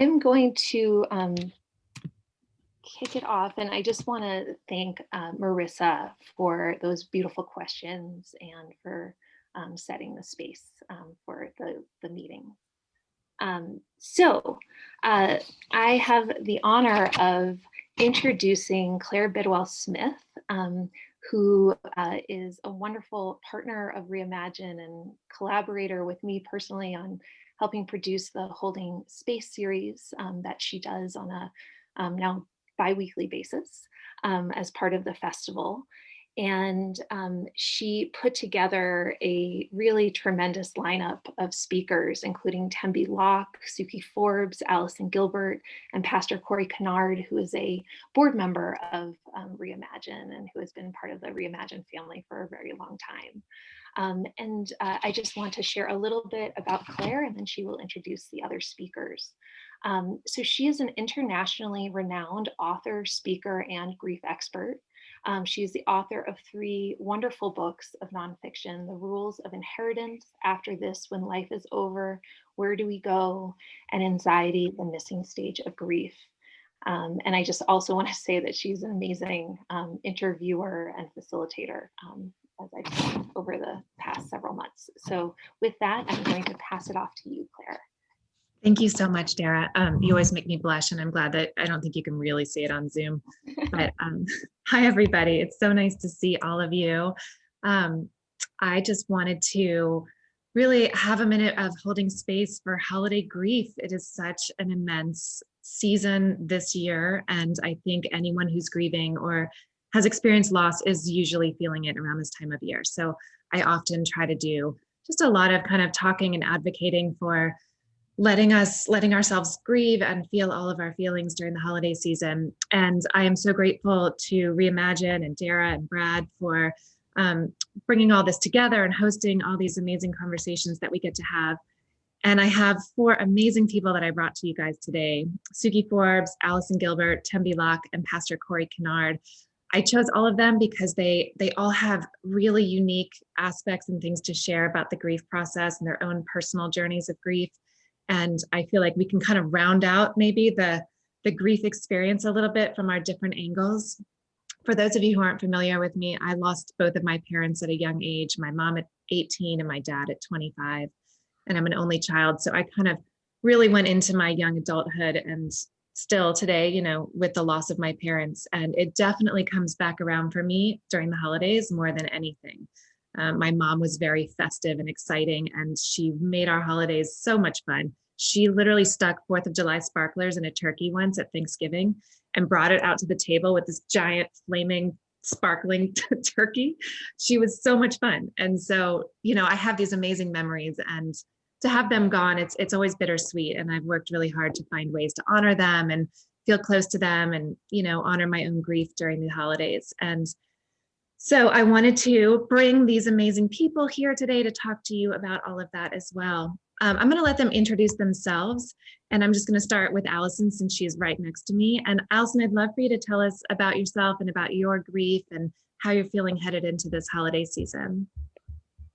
I'm going to kick it off, and I just want to thank Marissa for those beautiful questions and for setting the space for the meeting. So I have the honor of introducing Claire Bidwell Smith, who is a wonderful partner of Reimagine and collaborator with me personally on helping produce the Holding Space series that she does on a now bi-weekly basis as part of the festival. And she put together a really tremendous lineup of speakers, including Tembi Locke, Suki Forbes, Allison Gilbert, and Pastor Corey Kennard, who is a board member of Reimagine and who has been part of the Reimagine family for a very long time. I just want to share a little bit about Claire, and then she will introduce the other speakers. So she is an internationally renowned author, speaker, and grief expert. She is the author of 3 wonderful books of nonfiction: The Rules of Inheritance, After This, When Life is Over, Where Do We Go, and Anxiety, the Missing Stage of Grief. And I just also want to say that she's an amazing interviewer and facilitator, as I've seen over the past several months. So with that, I'm going to pass it off to you, Claire. Thank you so much, Dara. You always make me blush, and I'm glad that I don't think you can really see it on Zoom. But hi, everybody. It's so nice to see all of you. I just wanted to really have a minute of holding space for holiday grief. It is such an immense season this year, and I think anyone who's grieving or has experienced loss is usually feeling it around this time of year. So I often try to do just a lot of kind of talking and advocating for letting ourselves grieve and feel all of our feelings during the holiday season. And I am so grateful to Reimagine and Dara and Brad for bringing all this together and hosting all these amazing conversations that we get to have. And I have 4 amazing people that I brought to you guys today: Suki Forbes, Allison Gilbert, Tembi Locke, and Pastor Corey Kennard. I chose all of them because they all have really unique aspects and things to share about the grief process and their own personal journeys of grief. And I feel like we can kind of round out maybe the grief experience a little bit from our different angles. For those of you who aren't familiar with me, I lost both of my parents at a young age, my mom at 18 and my dad at 25. And I'm an only child. So I kind of really went into my young adulthood and still today, you know, with the loss of my parents. And it definitely comes back around for me during the holidays more than anything. My mom was very festive and exciting, and she made our holidays so much fun. She literally stuck 4th of July sparklers in a turkey once at Thanksgiving and brought it out to the table with this giant flaming sparkling turkey. She was so much fun. And so, you know, I have these amazing memories, and to have them gone, it's always bittersweet. And I've worked really hard to find ways to honor them and feel close to them and, you know, honor my own grief during the holidays. And so I wanted to bring these amazing people here today to talk to you about all of that as well. I'm going to let them introduce themselves, and I'm just going to start with Allison since she's right next to me. And Allison, I'd love for you to tell us about yourself and about your grief and how you're feeling headed into this holiday season.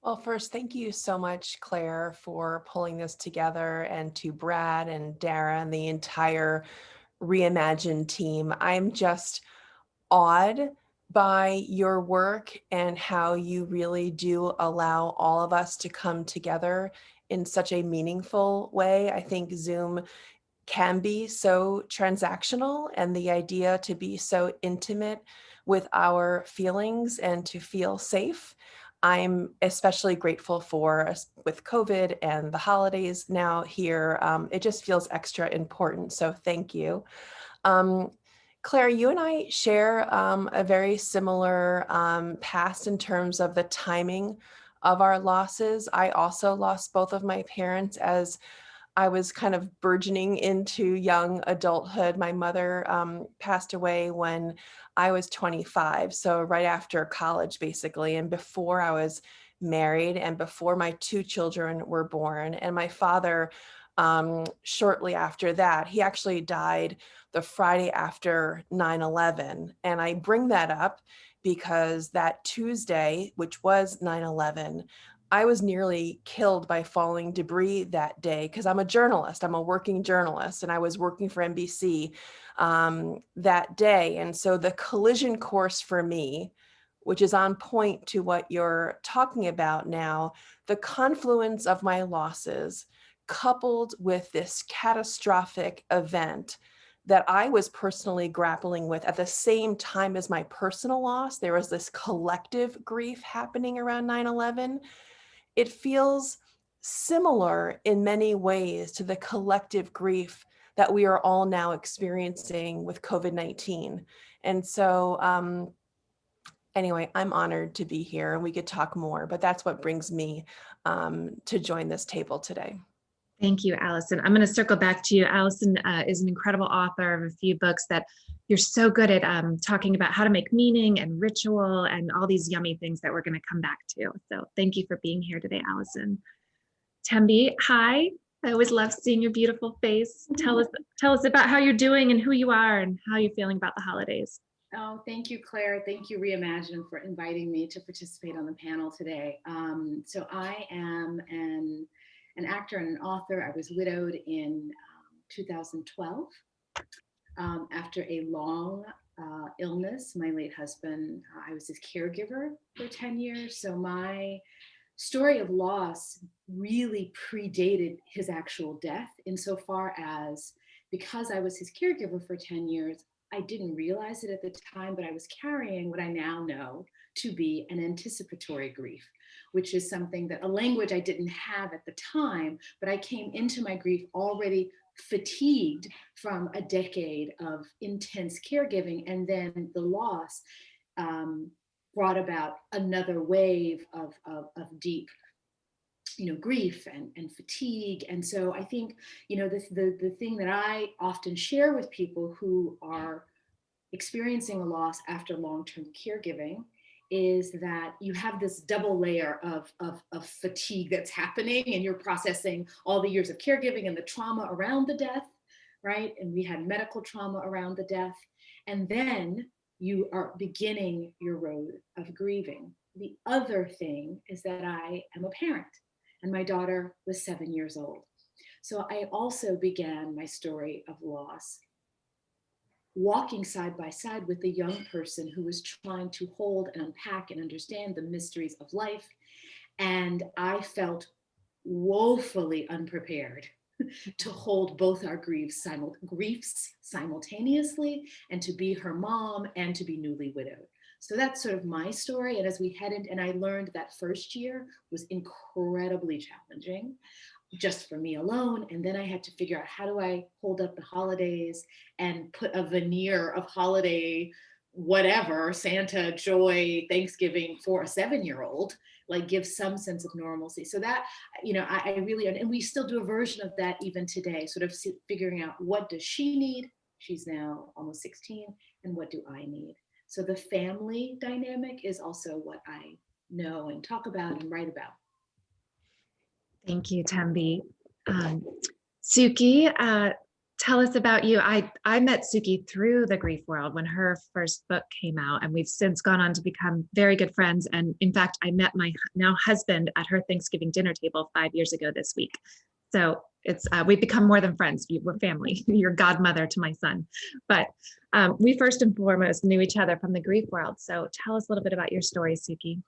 Well, first, thank you so much, Claire, for pulling this together, and to Brad and Dara and the entire Reimagine team. I'm just awed by your work and how you really do allow all of us to come together in such a meaningful way. I think Zoom can be so transactional, and the idea to be so intimate with our feelings and to feel safe, I'm especially grateful for with COVID and the holidays now here. It just feels extra important. So thank you. Claire, you and I share a very similar past in terms of the timing of our losses. I also lost both of my parents as I was kind of burgeoning into young adulthood. My mother passed away when I was 25, so right after college, basically, and before I was married and before my 2 children were born. And my father, shortly after that, he actually died the Friday after 9/11. And I bring that up because that Tuesday, which was 9/11, I was nearly killed by falling debris that day because I'm a journalist. I'm a working journalist, and I was working for NBC that day. And so the collision course for me, which is on point to what you're talking about now, the confluence of my losses coupled with this catastrophic event that I was personally grappling with at the same time as my personal loss. There was this collective grief happening around 9/11. It feels similar in many ways to the collective grief that we are all now experiencing with COVID-19. And so, anyway, I'm honored to be here and we could talk more, but that's what brings me to join this table today. Thank you, Allison. I'm going to circle back to you. Allison is an incredible author of a few books that you're so good at talking about how to make meaning and ritual and all these yummy things that we're going to come back to. So thank you for being here today, Allison. Tembi, hi. I always love seeing your beautiful face. Tell us about how you're doing and who you are and how you're feeling about the holidays. Oh, thank you, Claire. Thank you, Reimagine, for inviting me to participate on the panel today. So I am an actor and an author. I was widowed in 2012 after a long illness. My late husband, I was his caregiver for 10 years. So my story of loss really predated his actual death, insofar as, because I was his caregiver for 10 years, I didn't realize it at the time, but I was carrying what I now know to be an anticipatory grief, which is something that, a language I didn't have at the time, but I came into my grief already fatigued from a decade of intense caregiving, and then the loss brought about another wave of deep, grief and fatigue. And so I think, the thing that I often share with people who are experiencing a loss after long-term caregiving is that you have this double layer of fatigue that's happening, and you're processing all the years of caregiving and the trauma around the death, right? And we had medical trauma around the death. And then you are beginning your road of grieving. The other thing is that I am a parent, and my daughter was 7 years old. So I also began my story of loss walking side by side with a young person who was trying to hold and unpack and understand the mysteries of life. And I felt woefully unprepared to hold both our griefs simultaneously, and to be her mom and to be newly widowed. So that's sort of my story. And as we headed, and I learned that first year was incredibly challenging just for me alone. And then I had to figure out, how do I hold up the holidays and put a veneer of holiday, whatever, Santa, joy, Thanksgiving for a 7-year-old, like give some sense of normalcy. So that, I really, and we still do a version of that even today, sort of figuring out, what does she need? She's now almost 16. And what do I need? So the family dynamic is also what I know and talk about and write about. Thank you, Tembi. Suki, tell us about you. I met Suki through the grief world when her first book came out, and we've since gone on to become very good friends. And in fact, I met my now husband at her Thanksgiving dinner table 5 years ago this week. So it's we've become more than friends. We're family. You're godmother to my son. But we first and foremost knew each other from the grief world. So tell us a little bit about your story, Suki.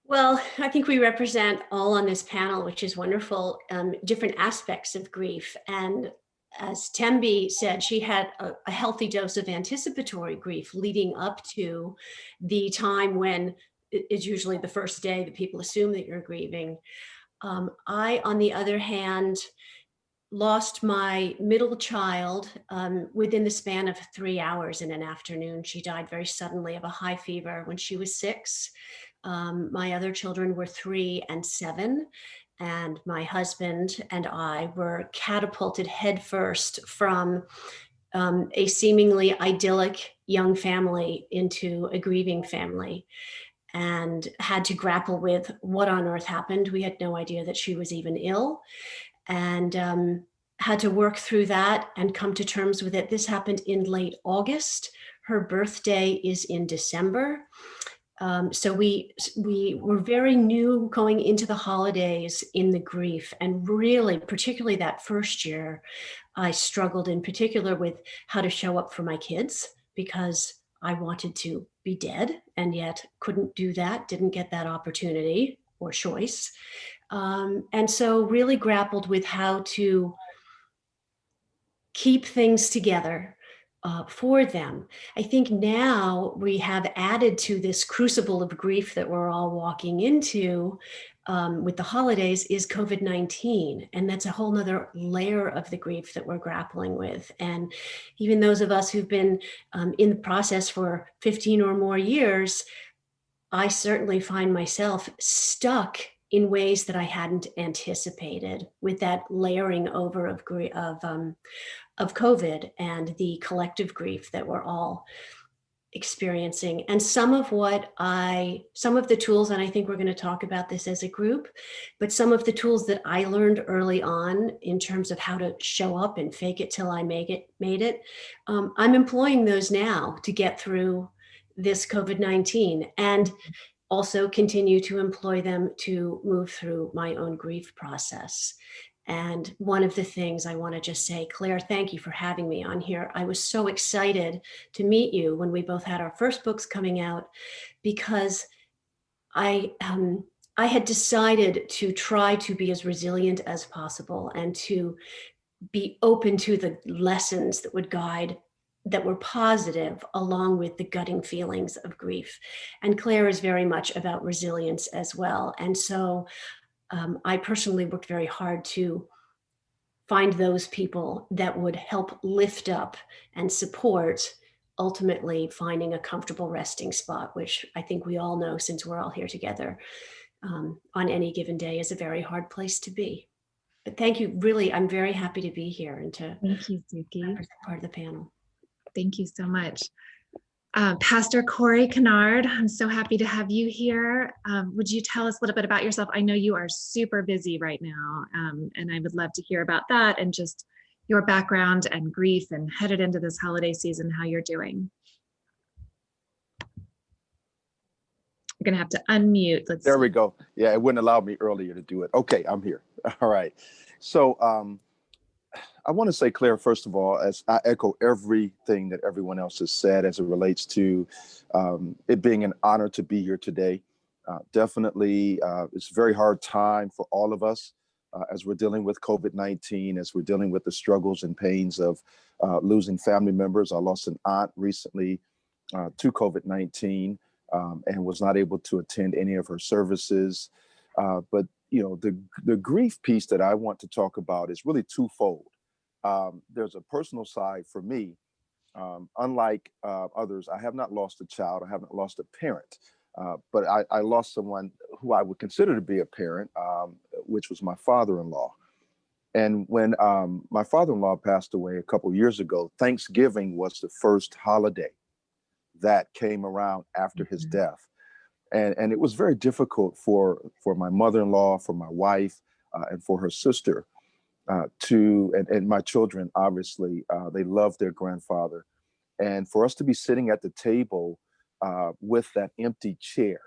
Well, I think we represent all on this panel, which is wonderful, different aspects of grief. And as Tembi said, she had a healthy dose of anticipatory grief leading up to the time when it's usually the first day that people assume that you're grieving. I, on the other hand, lost my middle child within the span of 3 hours in an afternoon. She died very suddenly of a high fever when she was 6. My other children were 3 and 7, and my husband and I were catapulted headfirst from a seemingly idyllic young family into a grieving family, and had to grapple with what on earth happened. We had no idea that she was even ill, and had to work through that and come to terms with it. This happened in late August. Her birthday is in December. So we were very new going into the holidays in the grief, and really, particularly that first year, I struggled in particular with how to show up for my kids because I wanted to be dead and yet couldn't do that, didn't get that opportunity or choice. And so really grappled with how to keep things together for them. I think now we have added to this crucible of grief that we're all walking into with the holidays is COVID-19. And that's a whole nother layer of the grief that we're grappling with. And even those of us who've been in the process for 15 or more years, I certainly find myself stuck in ways that I hadn't anticipated with that layering over of COVID and the collective grief that we're all experiencing. And some of the tools, and I think we're going to talk about this as a group, but some of the tools that I learned early on in terms of how to show up and fake it till I made it, I'm employing those now to get through this COVID-19 and also continue to employ them to move through my own grief process. And one of the things I want to just say, Claire, thank you for having me on here. I was so excited to meet you when we both had our first books coming out, because I had decided to try to be as resilient as possible and to be open to the lessons that would guide, that were positive, along with the gutting feelings of grief. And Claire is very much about resilience as well. And so I personally worked very hard to find those people that would help lift up and support, ultimately finding a comfortable resting spot, which I think we all know, since we're all here together on any given day, is a very hard place to be. But thank you. Really, I'm very happy to be here and to Thank you, Suki. represent part of the panel. Thank you so much. Pastor Corey Kennard, I'm so happy to have you here. Would you tell us a little bit about yourself? I know you are super busy right now, and I would love to hear about that and just your background and grief and headed into this holiday season, how you're doing. You're gonna have to unmute. There we go. Yeah, it wouldn't allow me earlier to do it. Okay, I'm here. All right. So I want to say, Claire, first of all, as I echo everything that everyone else has said as it relates to it being an honor to be here today. Definitely, it's a very hard time for all of us as we're dealing with COVID-19, as we're dealing with the struggles and pains of losing family members. I lost an aunt recently to COVID-19 and was not able to attend any of her services. But you know, the grief piece that I want to talk about is really twofold. There's a personal side for me. Unlike others, I have not lost a child. I haven't lost a parent, but I lost someone who I would consider to be a parent, which was my father-in-law. And when my father-in-law passed away a couple years ago, Thanksgiving was the first holiday that came around after his death. And it was very difficult for my mother-in-law, for my wife, and for her sister and my children, obviously, they loved their grandfather. And for us to be sitting at the table with that empty chair,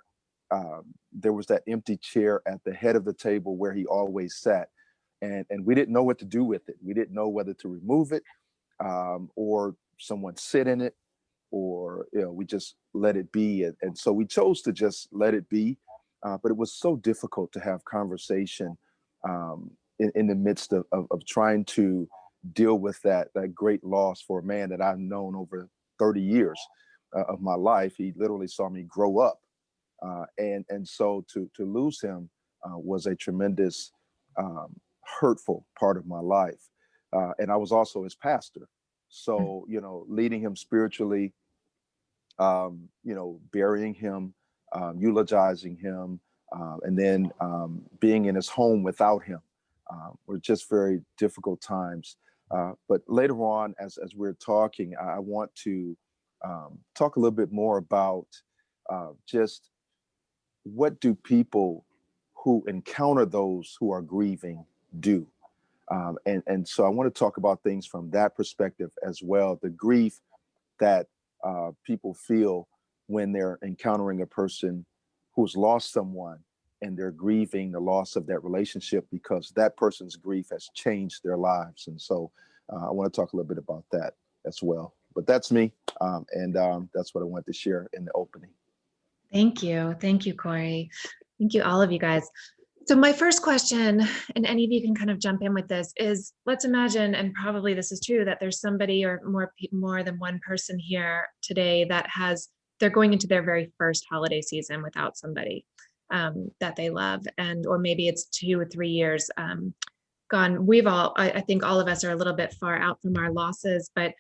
there was that empty chair at the head of the table where he always sat. And we didn't know what to do with it. We didn't know whether to remove it or someone sit in it, or we just let it be. And so we chose to just let it be. But it was so difficult to have conversation in the midst of trying to deal with that great loss for a man that I've known over 30 years of my life. He literally saw me grow up. And so to lose him was a tremendous hurtful part of my life. And I was also his pastor. So, leading him spiritually, burying him, eulogizing him, and then being in his home without him were just very difficult times. But later on, as we're talking, I want to talk a little bit more about just what do people who encounter those who are grieving do? And so I want to talk about things from that perspective as well. The grief that people feel when they're encountering a person who's lost someone and they're grieving the loss of that relationship because that person's grief has changed their lives. And so I want to talk a little bit about that as well. But that's me. And that's what I wanted to share in the opening. Thank you. Thank you, Corey. Thank you, all of you guys. So my first question, and any of you can kind of jump in with this, is let's imagine, and probably this is true, that there's somebody or more than one person here today that they're going into their very first holiday season without somebody that they love, and or maybe it's 2 or 3 years gone. I think all of us are a little bit far out from our losses, but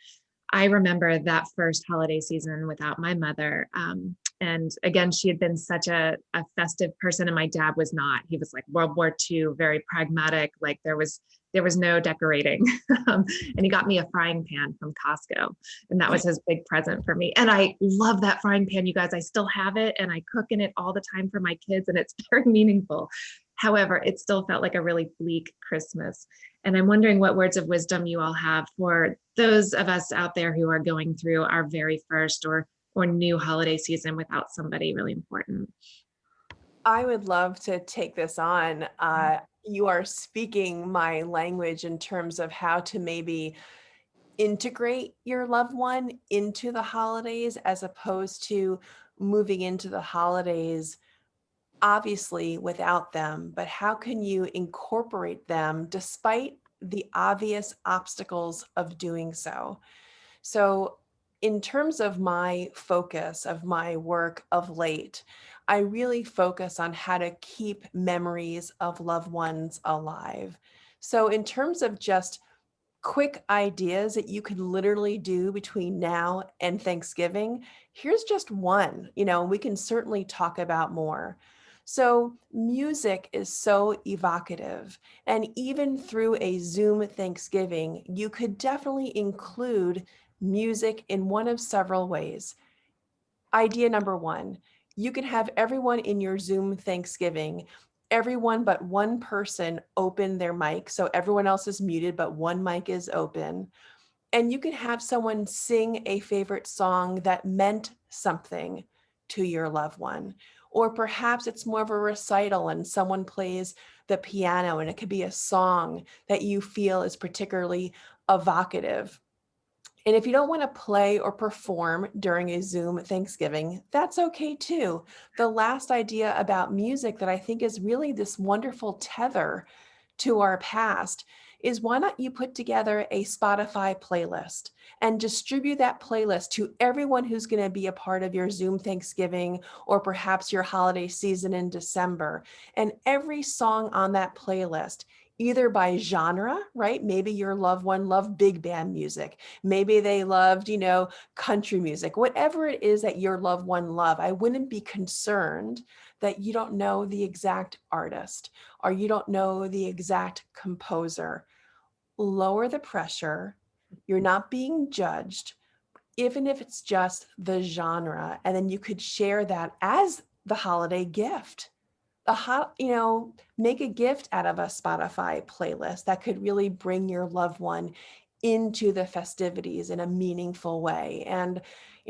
I remember that first holiday season without my mother. And again, she had been such a festive person, and my dad was not. He was like World War II, very pragmatic. Like there was no decorating. And he got me a frying pan from Costco, and that was his big present for me. And I love that frying pan, you guys. I still have it, and I cook in it all the time for my kids, and it's very meaningful. However, it still felt like a really bleak Christmas. And I'm wondering what words of wisdom you all have for those of us out there who are going through our very first or new holiday season without somebody really important. I would love to take this on. You are speaking my language in terms of how to maybe integrate your loved one into the holidays as opposed to moving into the holidays obviously without them, but how can you incorporate them despite the obvious obstacles of doing so? So in terms of my focus of my work of late, I really focus on how to keep memories of loved ones alive. So in terms of just quick ideas that you could literally do between now and Thanksgiving, here's just one, we can certainly talk about more. So music is so evocative. And even through a Zoom Thanksgiving, you could definitely include music in one of several ways. Idea number one, you can have everyone in your Zoom Thanksgiving, everyone but one person open their mic. So everyone else is muted, but one mic is open. And you can have someone sing a favorite song that meant something to your loved one. Or perhaps it's more of a recital and someone plays the piano and it could be a song that you feel is particularly evocative. And if you don't want to play or perform during a Zoom Thanksgiving, that's okay too. The last idea about music that I think is really this wonderful tether to our past is why not you put together a Spotify playlist and distribute that playlist to everyone who's going to be a part of your Zoom Thanksgiving or perhaps your holiday season in December. And every song on that playlist, either by genre, right? Maybe your loved one loved big band music. Maybe they loved, country music, whatever it is that your loved one loved. I wouldn't be concerned that you don't know the exact artist or you don't know the exact composer. Lower the pressure. You're not being judged, even if it's just the genre. And then you could share that as the holiday gift. Make a gift out of a Spotify playlist that could really bring your loved one into the festivities in a meaningful way. And,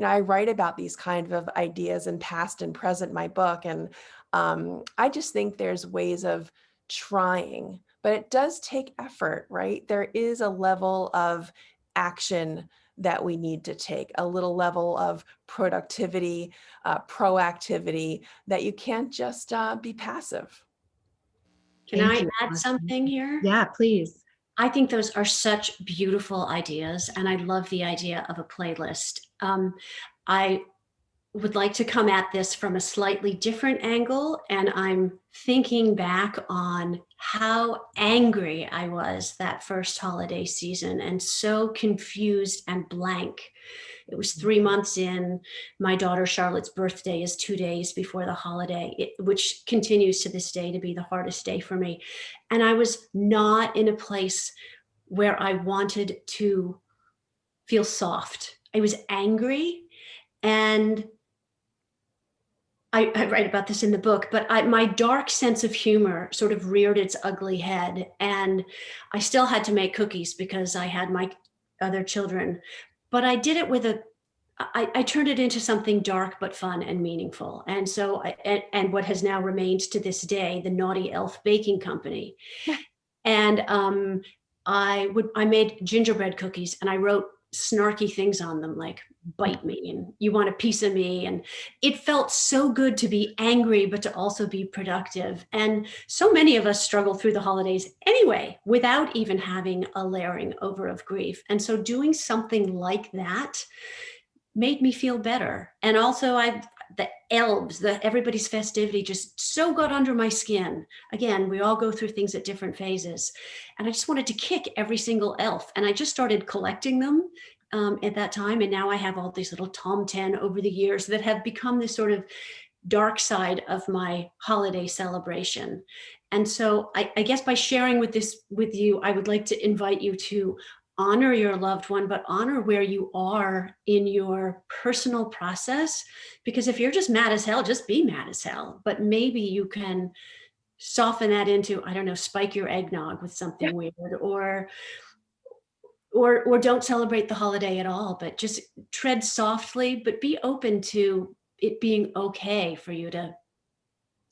I write about these kind of ideas in past and present in my book. And I just think there's ways of trying, but it does take effort, right? There is a level of action that we need to take, a little level of productivity, proactivity, that you can't just be passive. Can I add something here? Yeah, please. I think those are such beautiful ideas, and I love the idea of a playlist. I would like to come at this from a slightly different angle, and I'm thinking back on how angry I was that first holiday season and so confused and blank. It was 3 months in. My daughter Charlotte's birthday is 2 days before the holiday, which continues to this day to be the hardest day for me. And I was not in a place where I wanted to feel soft. I was angry, and I write about this in the book, but my dark sense of humor sort of reared its ugly head, and I still had to make cookies because I had my other children, but I did it with I turned it into something dark but fun and meaningful. And so, and what has now remained to this day, the Naughty Elf Baking Company. And I made gingerbread cookies, and I wrote snarky things on them like "bite me" and "you want a piece of me." And it felt so good to be angry, but to also be productive. And so many of us struggle through the holidays anyway, without even having a layering over of grief. And so doing something like that made me feel better. And also the elves, everybody's festivity just so got under my skin. Again, we all go through things at different phases. And I just wanted to kick every single elf. And I just started collecting them at that time. And now I have all these little Tom 10 over the years that have become this sort of dark side of my holiday celebration. And so I guess by sharing with you, I would like to invite you to honor your loved one, but honor where you are in your personal process. Because if you're just mad as hell, just be mad as hell. But maybe you can soften that into, I don't know, spike your eggnog with something weird, or don't celebrate the holiday at all, but just tread softly, but be open to it being okay for you to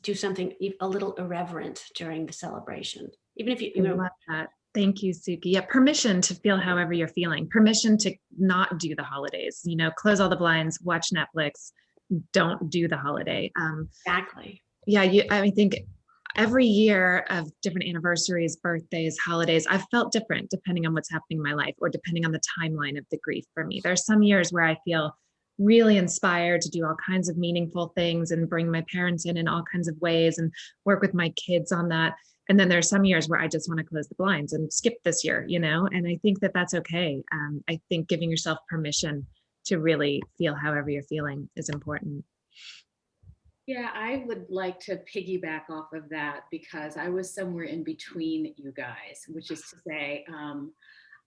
do something a little irreverent during the celebration. Even if you I know, love that. Thank you, Suki. Yeah, permission to feel however you're feeling, permission to not do the holidays, close all the blinds, watch Netflix, don't do the holiday. exactly. Yeah, I think every year of different anniversaries, birthdays, holidays, I've felt different depending on what's happening in my life or depending on the timeline of the grief for me. There's some years where I feel really inspired to do all kinds of meaningful things and bring my parents in all kinds of ways and work with my kids on that. And then there's some years where I just want to close the blinds and skip this year, and I think that that's okay. I think giving yourself permission to really feel however you're feeling is important. Yeah, I would like to piggyback off of that because I was somewhere in between you guys, which is to say,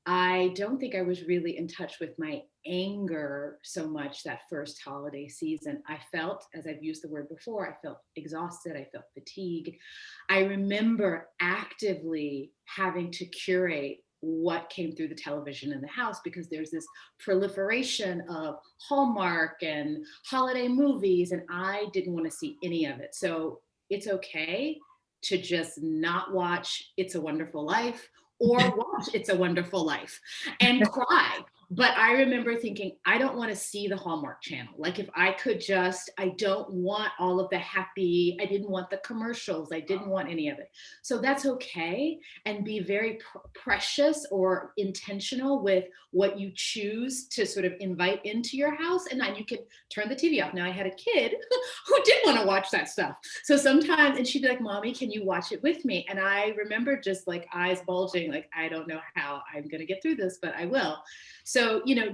I don't think I was really in touch with my anger so much that first holiday season. I felt, as I've used the word before, I felt exhausted, I felt fatigued. I remember actively having to curate what came through the television in the house because there's this proliferation of Hallmark and holiday movies, and I didn't want to see any of it. So it's okay to just not watch It's a Wonderful Life or watch It's a Wonderful Life and cry. But I remember thinking, I don't want to see the Hallmark Channel. Like if I could just, I don't want all of the happy, I didn't want the commercials, I didn't want any of it. So that's okay. And be very precious or intentional with what you choose to sort of invite into your house. And then you can turn the TV off. Now I had a kid who did want to watch that stuff. So sometimes, and she'd be like, Mommy, can you watch it with me? And I remember just like eyes bulging, like, I don't know how I'm going to get through this, but I will. So,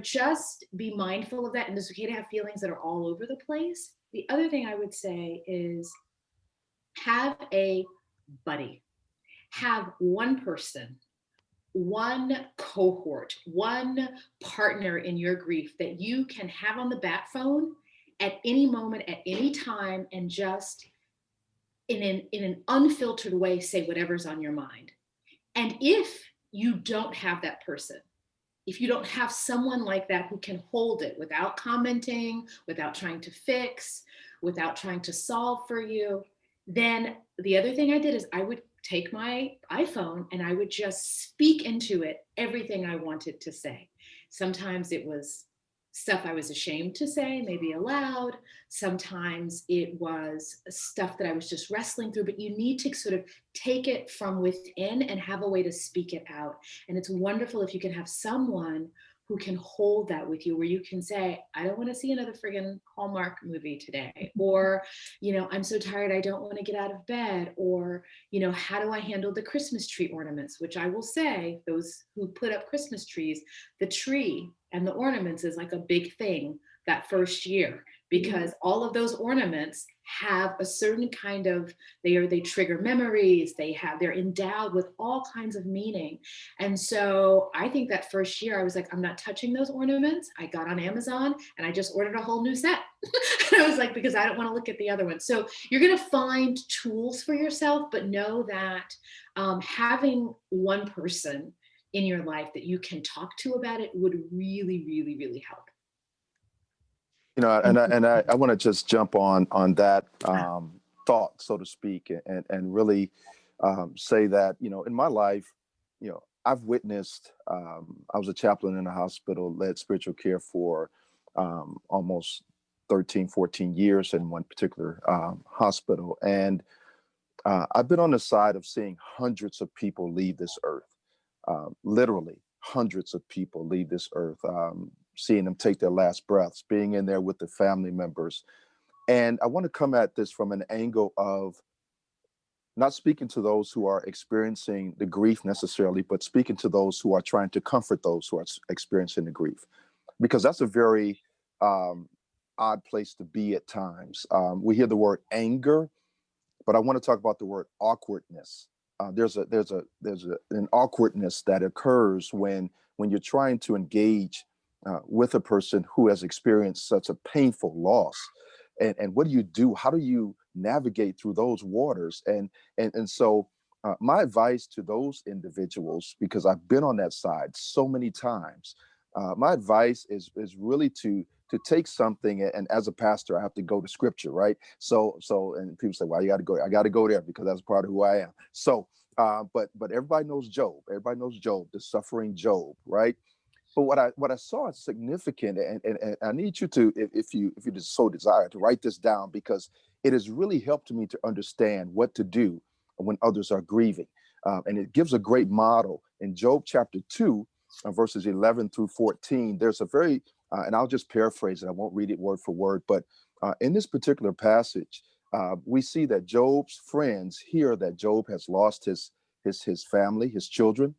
just be mindful of that. And it's okay to have feelings that are all over the place. The other thing I would say is have a buddy, have one person, one cohort, one partner in your grief that you can have on the bat phone at any moment, at any time, and just in an unfiltered way, say whatever's on your mind. And if you don't have that person, if you don't have someone like that who can hold it without commenting, without trying to fix, without trying to solve for you, then the other thing I did is I would take my iPhone and I would just speak into it everything I wanted to say. Sometimes it was stuff I was ashamed to say, maybe aloud. Sometimes it was stuff that I was just wrestling through, but you need to sort of take it from within and have a way to speak it out. And it's wonderful if you can have someone who can hold that with you, where you can say, I don't want to see another friggin' Hallmark movie today. Or, I'm so tired, I don't want to get out of bed. Or, how do I handle the Christmas tree ornaments? Which I will say, those who put up Christmas trees, the tree and the ornaments is like a big thing that first year, because all of those ornaments have a certain kind of, they trigger memories, they're endowed with all kinds of meaning. And so I think that first year I was like, I'm not touching those ornaments. I got on Amazon and I just ordered a whole new set. And I was like, because I don't want to look at the other ones. So you're going to find tools for yourself, but know that having one person in your life that you can talk to about it would really, really, really help. You know, I want to just jump on that thought, so to speak, and really say that, you know, in my life, you know, I've witnessed. I was a chaplain in a hospital, led spiritual care for almost 13, 14 years in one particular hospital, and I've been on the side of seeing hundreds of people leave this earth, literally hundreds of people leave this earth, seeing them take their last breaths, being in there with the family members. And I want to come at this from an angle of not speaking to those who are experiencing the grief necessarily, but speaking to those who are trying to comfort those who are experiencing the grief, because that's a very odd place to be at times. We hear the word anger, but I want to talk about the word awkwardness. There's an awkwardness that occurs when you're trying to engage with a person who has experienced such a painful loss. And what do you do? How do you navigate through those waters? And so my advice to those individuals, because I've been on that side so many times, my advice is really to take something, and as a pastor, I have to go to scripture, right? So and people say, well, you got to go. I got to go there because that's part of who I am. So, but everybody knows Job. Everybody knows Job, the suffering Job, right? But what I saw is significant, and I need you to, if you just so desire, to write this down, because it has really helped me to understand what to do when others are grieving, and it gives a great model in Job chapter 2, verses 11 through 14. There's a very and I'll just paraphrase it. I won't read it word for word, but in this particular passage, we see that Job's friends hear that Job has lost his family, his children.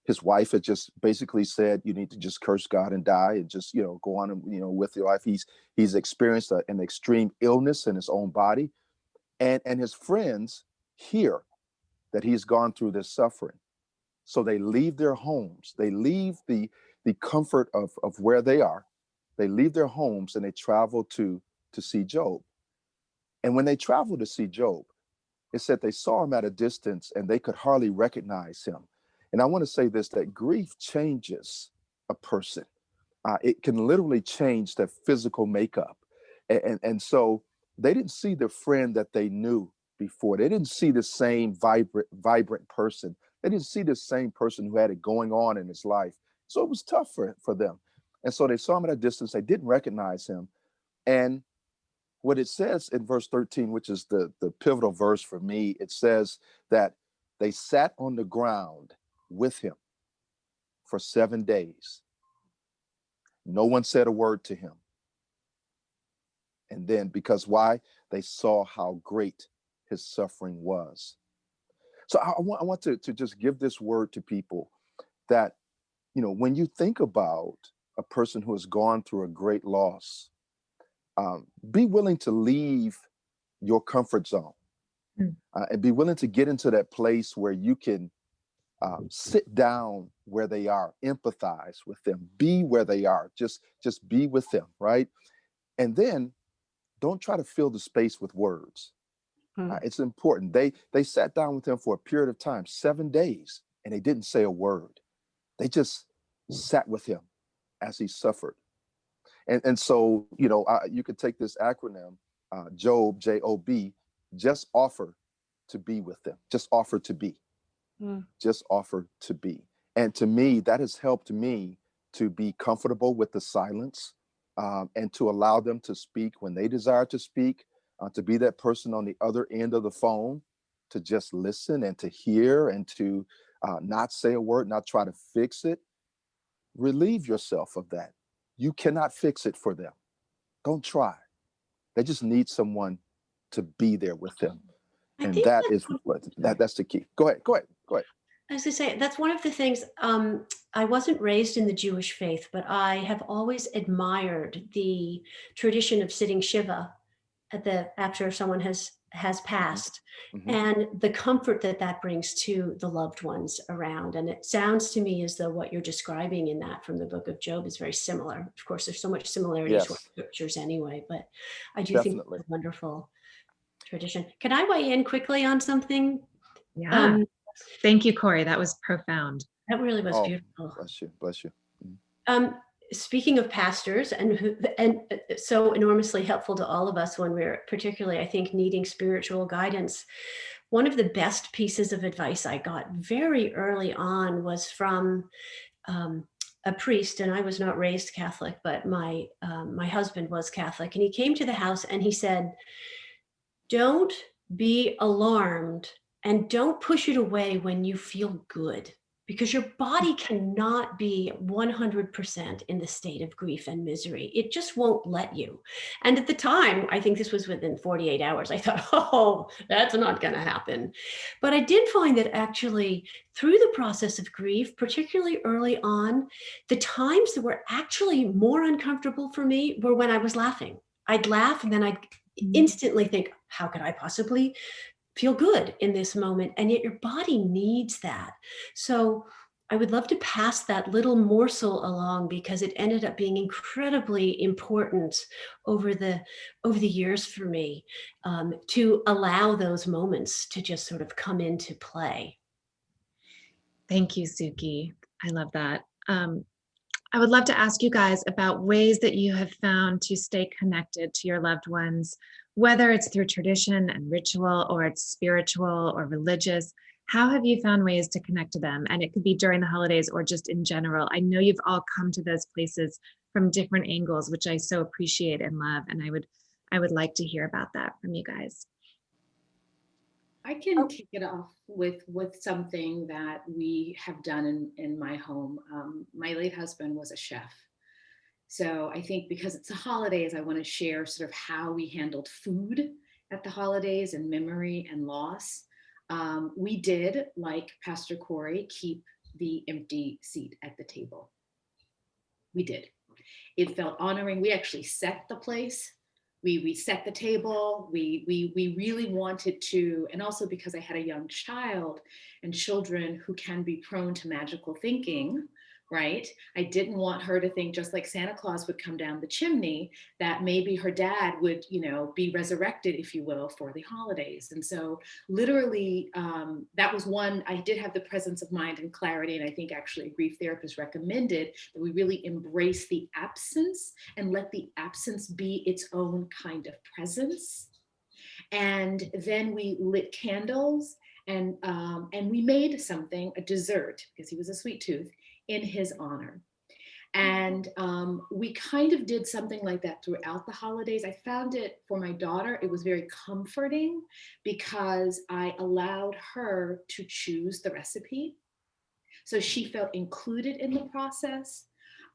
His wife had just basically said, "You need to just curse God and die, and just, you know, go on and, you know, with your life." He's experienced an extreme illness in his own body, and his friends hear that he's gone through this suffering. So they leave their homes. They leave the comfort of where they are. They leave their homes and they travel to see Job. And when they traveled to see Job, it said they saw him at a distance and they could hardly recognize him. And I want to say this, that grief changes a person. It can literally change their physical makeup. And so they didn't see the friend that they knew before. They didn't see the same vibrant person. They didn't see the same person who had it going on in his life. So it was tough for them. And so they saw him at a distance. They didn't recognize him. And what it says in verse 13, which is the pivotal verse for me, it says that they sat on the ground with him for 7 days. No one said a word to him. And then, because why? They saw how great his suffering was. So I want to just give this word to people that, you know, when you think about a person who has gone through a great loss, be willing to leave your comfort zone and be willing to get into that place where you can sit down where they are, empathize with them, be where they are, just be with them, right? And then don't try to fill the space with words. It's important. They sat down with him for a period of time, 7 days, and they didn't say a word. They just sat with him as he suffered. And so, you know, you could take this acronym, Job, J-O-B, just offer to be with them. Just offer to be. Just offer to be. And to me, that has helped me to be comfortable with the silence, and to allow them to speak when they desire to speak, to be that person on the other end of the phone, to just listen and to hear and to not say a word, not try to fix it. Relieve yourself of that. You cannot fix it for them. Don't try. They just need someone to be there with them. And that is that's the key. Go ahead. I was going to say, that's one of the things, I wasn't raised in the Jewish faith, but I have always admired the tradition of sitting Shiva after someone has passed, and the comfort that brings to the loved ones around. And it sounds to me as though what you're describing in that from the book of Job is very similar. Of course, there's so much similarities with scriptures anyway, but I do think it's a wonderful tradition. Can I weigh in quickly on something? Yeah. Thank you, Corey. That was profound. That really was beautiful. Bless you. speaking of pastors, and so enormously helpful to all of us when we're particularly, I think, needing spiritual guidance. One of the best pieces of advice I got very early on was from a priest, and I was not raised Catholic, but my husband was Catholic, and he came to the house and he said, "Don't be alarmed and don't push it away when you feel good, because your body cannot be 100% in the state of grief and misery. It just won't let you." And at the time, I think this was within 48 hours, I thought, oh, that's not going to happen. But I did find that actually through the process of grief, particularly early on, the times that were actually more uncomfortable for me were when I was laughing. I'd laugh and then I'd instantly think, how could I possibly feel good in this moment? And yet your body needs that. So I would love to pass that little morsel along, because it ended up being incredibly important over the years for me, to allow those moments to just sort of come into play. Thank you, Suki. I love that. I would love to ask you guys about ways that you have found to stay connected to your loved ones, whether it's through tradition and ritual, or it's spiritual or religious. How have you found ways to connect to them? And it could be during the holidays or just in general. I know you've all come to those places from different angles, which I so appreciate and love. And I would like to hear about that from you guys. I can kick it off with something that we have done in my home. My late husband was a chef. So I think because it's the holidays, I want to share sort of how we handled food at the holidays and memory and loss. We did, like Pastor Corey, keep the empty seat at the table. We did. It felt honoring. We actually set the place. We set the table. We really wanted to, and also because I had a young child and children who can be prone to magical thinking, right? I didn't want her to think, just like Santa Claus would come down the chimney, that maybe her dad would, be resurrected, if you will, for the holidays. And so literally, that was one. I did have the presence of mind and clarity. And I think actually a grief therapist recommended that we really embrace the absence and let the absence be its own kind of presence. And then we lit candles, and we made something, a dessert, because he was a sweet tooth, in his honor. And we kind of did something like that throughout the holidays. I found it for my daughter, it was very comforting because I allowed her to choose the recipe. So she felt included in the process.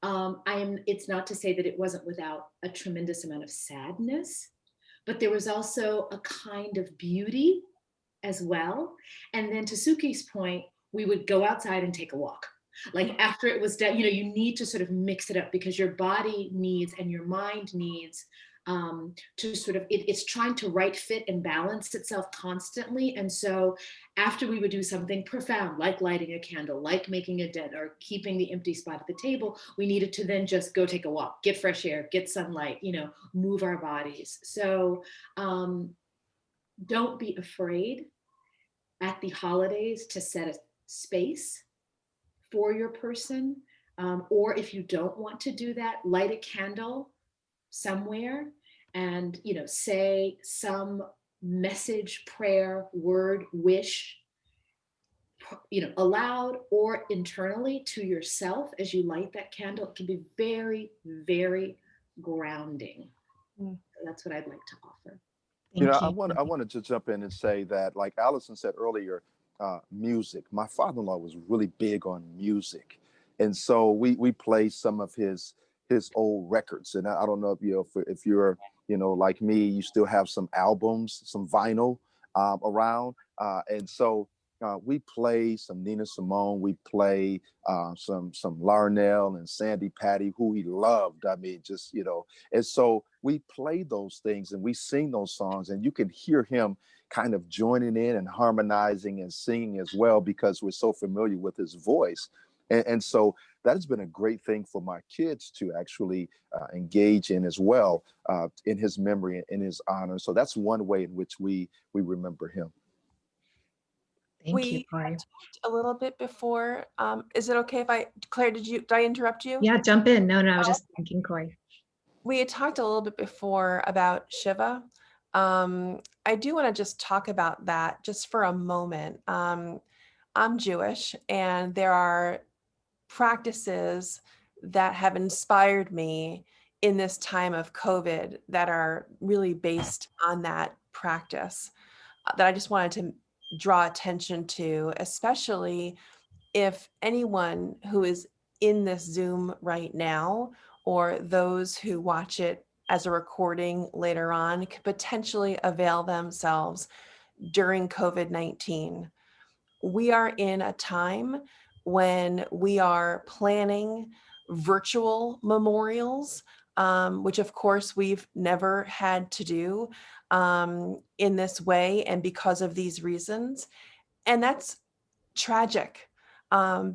It's not to say that it wasn't without a tremendous amount of sadness, but there was also a kind of beauty as well. And then to Suki's point, we would go outside and take a walk. Like after it was done, you need to sort of mix it up, because your body needs and your mind needs to sort of, it's trying to right fit and balance itself constantly. And so after we would do something profound, like lighting a candle, like making a dent, or keeping the empty spot at the table, we needed to then just go take a walk, get fresh air, get sunlight, move our bodies. So don't be afraid at the holidays to set a space for your person. Or if you don't want to do that, light a candle somewhere and, say some message, prayer, word, wish, aloud or internally to yourself as you light that candle. It can be very, very grounding. So that's what I'd like to offer. Thank I you. wanted to jump in and say that, like Allison said earlier, music. My father-in-law was really big on music, and so we play some of his old records. And I don't know if you're like me, you still have some albums, some vinyl around, and so we play some Nina Simone. We play some Larnell and Sandy Patty, who he loved. I mean, just and so we play those things and we sing those songs, and you can hear him kind of joining in and harmonizing and singing as well, because we're so familiar with his voice. And so that has been a great thing for my kids to actually engage in as well, in his memory and in his honor. So that's one way in which we remember him. Thank you, We Corey. talked a little bit before. Is it okay if Claire, did I interrupt you? Yeah, jump in. No, I was just thanking Corey. We had talked a little bit before about Shiva. I do want to just talk about that just for a moment. I'm Jewish, and there are practices that have inspired me in this time of COVID that are really based on that practice that I just wanted to draw attention to, especially if anyone who is in this Zoom right now, or those who watch it as a recording later on, could potentially avail themselves during COVID-19. We are in a time when we are planning virtual memorials, which of course we've never had to do in this way and because of these reasons. And that's tragic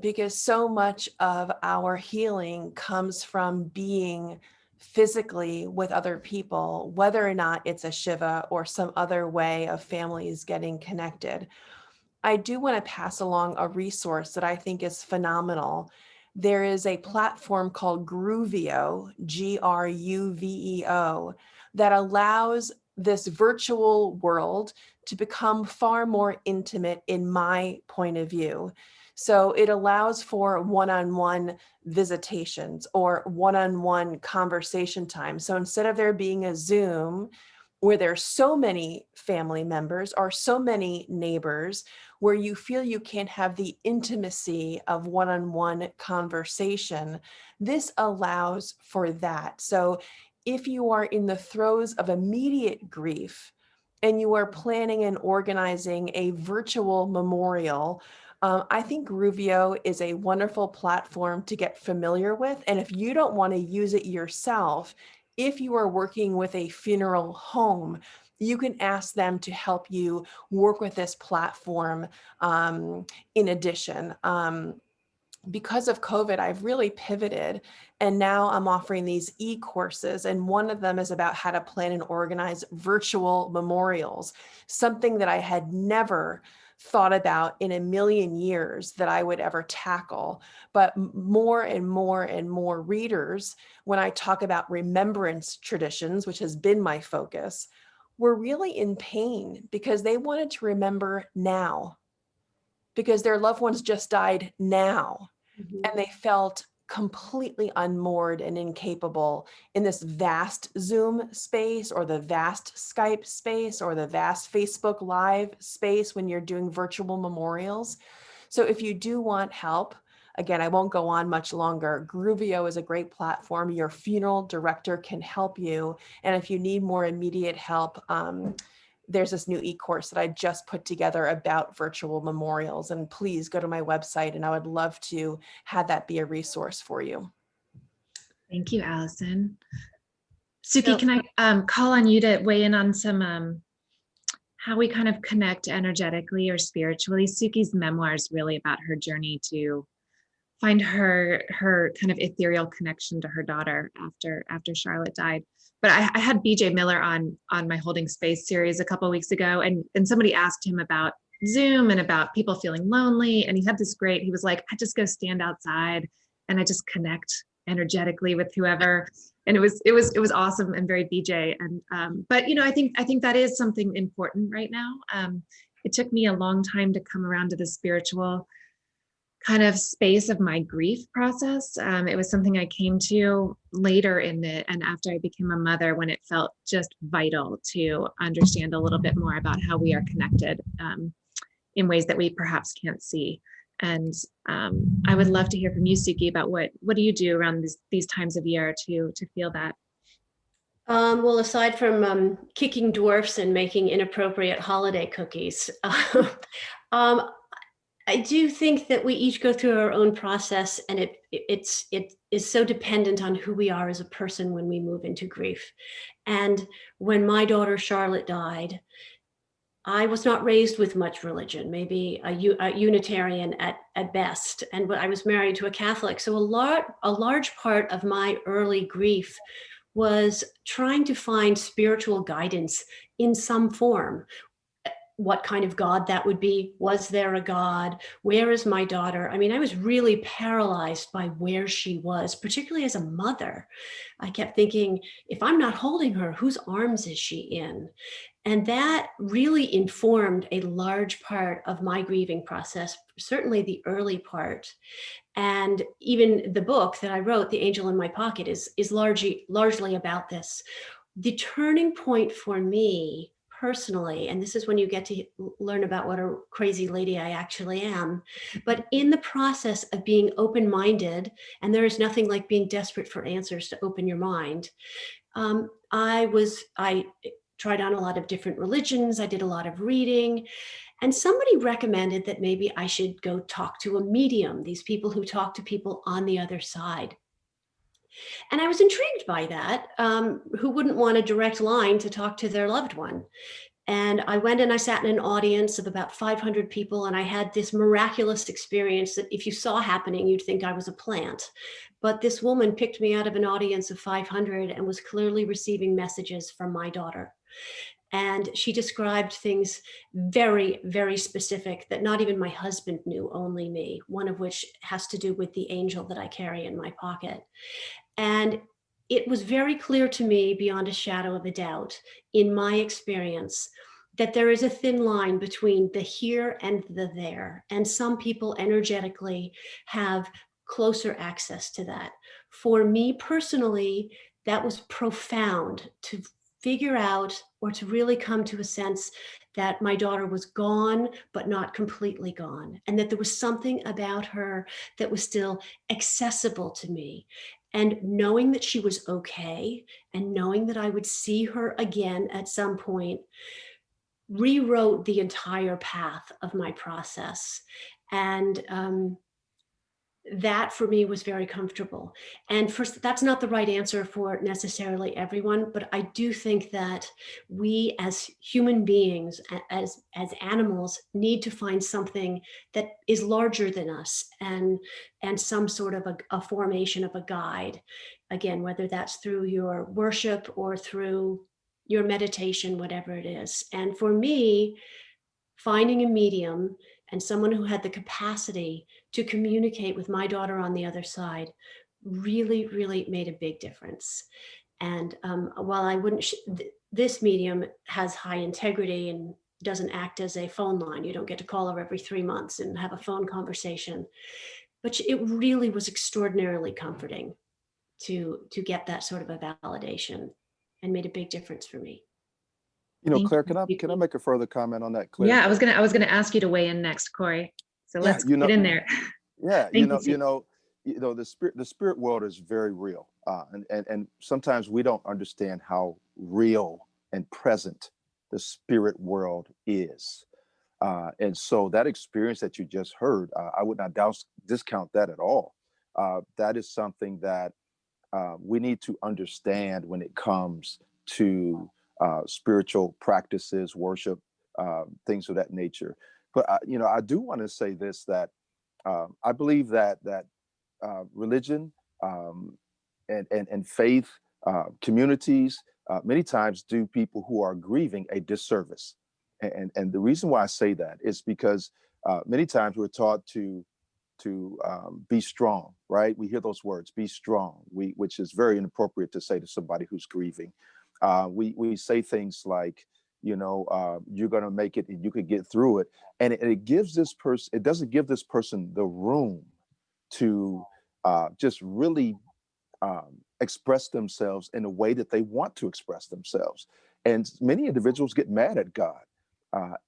because so much of our healing comes from being physically with other people, whether or not it's a Shiva or some other way of families getting connected. I do want to pass along a resource that I think is phenomenal. There is a platform called Gruvio, Gruveo, that allows this virtual world to become far more intimate in my point of view. So it allows for one-on-one visitations or one-on-one conversation time. So instead of there being a Zoom where there's so many family members or so many neighbors, where you feel you can't have the intimacy of one-on-one conversation, this allows for that. So if you are in the throes of immediate grief and you are planning and organizing a virtual memorial, I think Gruvio is a wonderful platform to get familiar with. And if you don't want to use it yourself, if you are working with a funeral home, you can ask them to help you work with this platform in addition. Because of COVID, I've really pivoted, and now I'm offering these e-courses, and one of them is about how to plan and organize virtual memorials, something that I had never thought about in a million years that I would ever tackle. But more and more and more readers, when I talk about remembrance traditions, which has been my focus, were really in pain because they wanted to remember now, because their loved ones just died now. Mhm. And they felt completely unmoored and incapable in this vast Zoom space or the vast Skype space or the vast Facebook Live space when you're doing virtual memorials. So if you do want help, again, I won't go on much longer. Gruvio is a great platform. Your funeral director can help you. And if you need more immediate help, there's this new e-course that I just put together about virtual memorials. And please go to my website, and I would love to have that be a resource for you. Thank you, Allison. Suki, So- can I call on you to weigh in on some how we kind of connect energetically or spiritually? Suki's memoir is really about her journey to find her kind of ethereal connection to her daughter after Charlotte died. But I had BJ Miller on my Holding Space series a couple of weeks ago, and somebody asked him about Zoom and about people feeling lonely, and he had this he was like, I just go stand outside and I just connect energetically with whoever, and it was awesome and very BJ. And but I think that is something important right now. It took me a long time to come around to the spiritual kind of space of my grief process. It was something I came to later and after I became a mother, when it felt just vital to understand a little bit more about how we are connected in ways that we perhaps can't see. And I would love to hear from you, Suki, about what do you do around these times of year to feel that? Well, aside from kicking dwarfs and making inappropriate holiday cookies, I do think that we each go through our own process, and it is so dependent on who we are as a person when we move into grief. And when my daughter Charlotte died, I was not raised with much religion, maybe a Unitarian at best, and I was married to a Catholic. So a large part of my early grief was trying to find spiritual guidance in some form. what kind of God that would be. Was there a God? Where is my daughter? I mean, I was really paralyzed by where she was, particularly as a mother. I kept thinking, if I'm not holding her, whose arms is she in? And that really informed a large part of my grieving process, certainly the early part. And even the book that I wrote, The Angel in My Pocket, is largely about this. The turning point for me personally, and this is when you get to learn about what a crazy lady I actually am, but in the process of being open-minded, and there is nothing like being desperate for answers to open your mind, I tried on a lot of different religions. I did a lot of reading, and somebody recommended that maybe I should go talk to a medium, these people who talk to people on the other side. And I was intrigued by that. Who wouldn't want a direct line to talk to their loved one? And I went and I sat in an audience of about 500 people, and I had this miraculous experience that if you saw happening, you'd think I was a plant. But this woman picked me out of an audience of 500 and was clearly receiving messages from my daughter. And she described things very, very specific that not even my husband knew, only me, one of which has to do with the angel that I carry in my pocket. And it was very clear to me, beyond a shadow of a doubt, in my experience, that there is a thin line between the here and the there. And some people energetically have closer access to that. For me personally, that was profound to figure out, or to really come to a sense that my daughter was gone, but not completely gone, and that there was something about her that was still accessible to me. And knowing that she was okay, and knowing that I would see her again at some point, rewrote the entire path of my process. And that for me was very comfortable. And first, that's not the right answer for necessarily everyone, but I do think that we as human beings, as animals, need to find something that is larger than us, and some sort of a formation of a guide. Again, whether that's through your worship or through your meditation, whatever it is. And for me, finding a medium and someone who had the capacity to communicate with my daughter on the other side really, really made a big difference. And while I wouldn't, this medium has high integrity and doesn't act as a phone line. You don't get to call her every 3 months and have a phone conversation. But it really was extraordinarily comforting to get that sort of a validation, and made a big difference for me. Thank Claire, you. can I make a further comment on that, Claire? Yeah, I was gonna ask you to weigh in next, Corey. So Yeah, let's get in there. Yeah, Thank you, Steve. the spirit world is very real, and sometimes we don't understand how real and present the spirit world is. And so that experience that you just heard, I would not discount that at all. That is something that we need to understand when it comes to spiritual practices, worship, things of that nature. But I do want to say this, that I believe that religion, and faith communities many times do people who are grieving a disservice. And the reason why I say that is because many times we're taught to be strong, right? We hear those words, be strong, which is very inappropriate to say to somebody who's grieving. We say things like, you're going to make it and you could get through it. And it gives this person, it doesn't give this person the room to just really express themselves in a way that they want to express themselves. And many individuals get mad at God.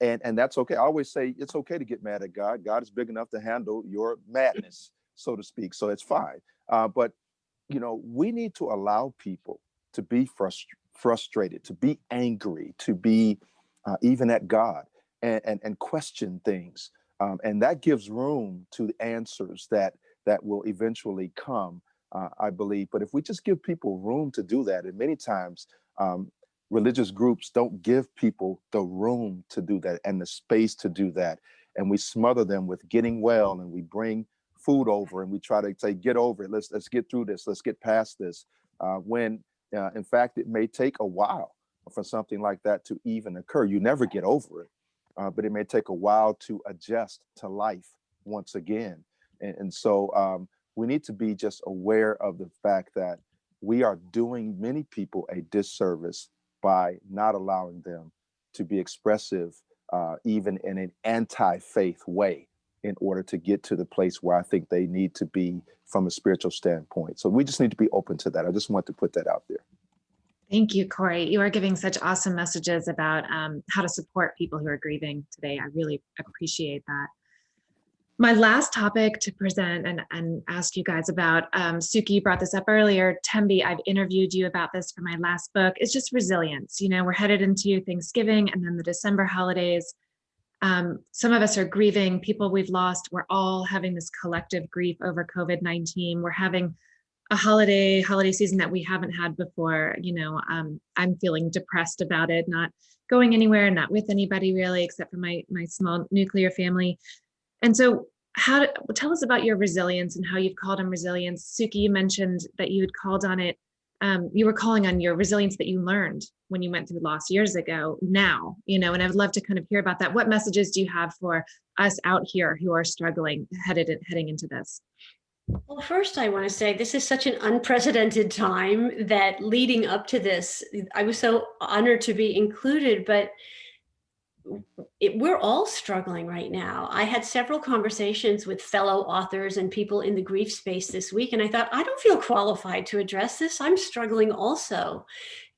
And that's okay. I always say it's okay to get mad at God. God is big enough to handle your madness, so to speak. So it's fine. But we need to allow people to be frustrated, to be angry, to be even at God, and question things. And that gives room to the answers that will eventually come, I believe. But if we just give people room to do that, and many times religious groups don't give people the room to do that and the space to do that, and we smother them with getting well, and we bring food over and we try to say, get over it, let's get through this, let's get past this, when in fact it may take a while for something like that to even occur. You never get over it. but it may take a while to adjust to life once again. And so we need to be just aware of the fact that we are doing many people a disservice by not allowing them to be expressive, even in an anti-faith way, in order to get to the place where I think they need to be from a spiritual standpoint. So we just need to be open to that. I just want to put that out there. Thank you, Corey. You are giving such awesome messages about how to support people who are grieving today. I really appreciate that. My last topic to present and ask you guys about, Suki, you brought this up earlier. Tembi, I've interviewed you about this for my last book. It's just resilience. You know, we're headed into Thanksgiving and then the December holidays. Some of us are grieving people we've lost. We're all having this collective grief over COVID-19. We're having a holiday season that we haven't had before. You know, I'm feeling depressed about it, not going anywhere, not with anybody really, except for my small nuclear family. And so tell us about your resilience and how you've called on resilience. Suki, you mentioned that you had called on it. You were calling on your resilience that you learned when you went through loss years ago now, you know, and I would love to kind of hear about that. What messages do you have for us out here who are struggling heading into this? Well, first, I want to say this is such an unprecedented time that leading up to this, I was so honored to be included, but we're all struggling right now. I had several conversations with fellow authors and people in the grief space this week, and I thought, I don't feel qualified to address this. I'm struggling also.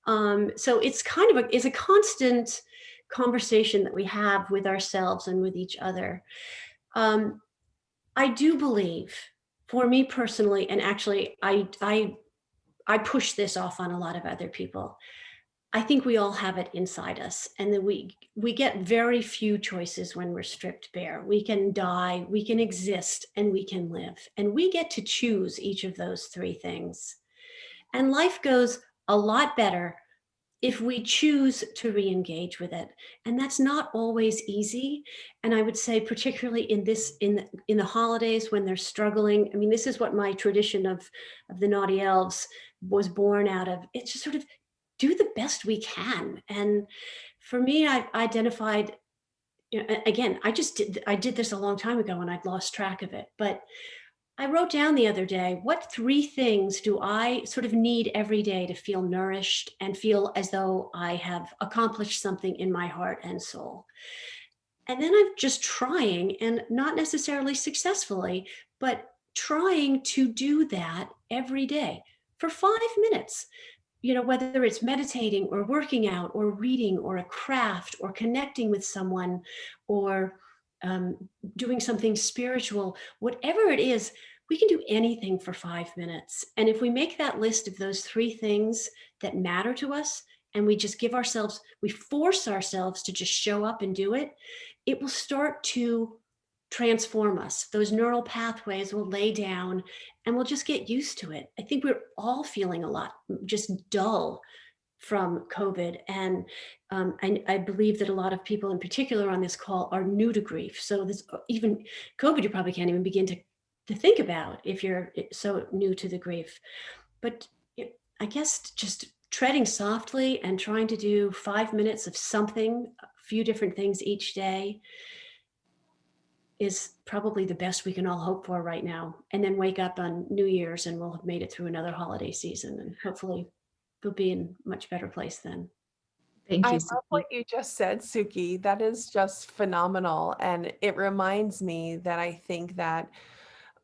So it's kind of it's a constant conversation that we have with ourselves and with each other. I do believe, for me personally, and actually I push this off on a lot of other people, I think we all have it inside us, and that we get very few choices when we're stripped bare. We can die, we can exist, and we can live. And we get to choose each of those three things. And life goes a lot better if we choose to re-engage with it. And that's not always easy. And I would say, particularly in the holidays when they're struggling, I mean, this is what my tradition of the Naughty Elves was born out of. It's just sort of do the best we can. And for me, I identified, you know, again, I did this a long time ago and I'd lost track of it, but I wrote down the other day, what three things do I sort of need every day to feel nourished and feel as though I have accomplished something in my heart and soul? And then I'm just trying, and not necessarily successfully, but trying to do that every day for 5 minutes. You know, whether it's meditating or working out or reading or a craft or connecting with someone or doing something spiritual, whatever it is, we can do anything for 5 minutes. And if we make that list of those three things that matter to us, and we just we force ourselves to just show up and do it, it will start to transform us. Those neural pathways will lay down and we'll just get used to it. I think we're all feeling a lot just dull from COVID. And I believe that a lot of people in particular on this call are new to grief. So this, even COVID, you probably can't even begin to think about if you're so new to the grief. But I guess just treading softly and trying to do 5 minutes of something, a few different things each day, is probably the best we can all hope for right now. And then wake up on New Year's and we'll have made it through another holiday season, and hopefully we'll be in a much better place then. Thank I you, love Suki. what you just said, Suki. That is just phenomenal. And it reminds me that I think that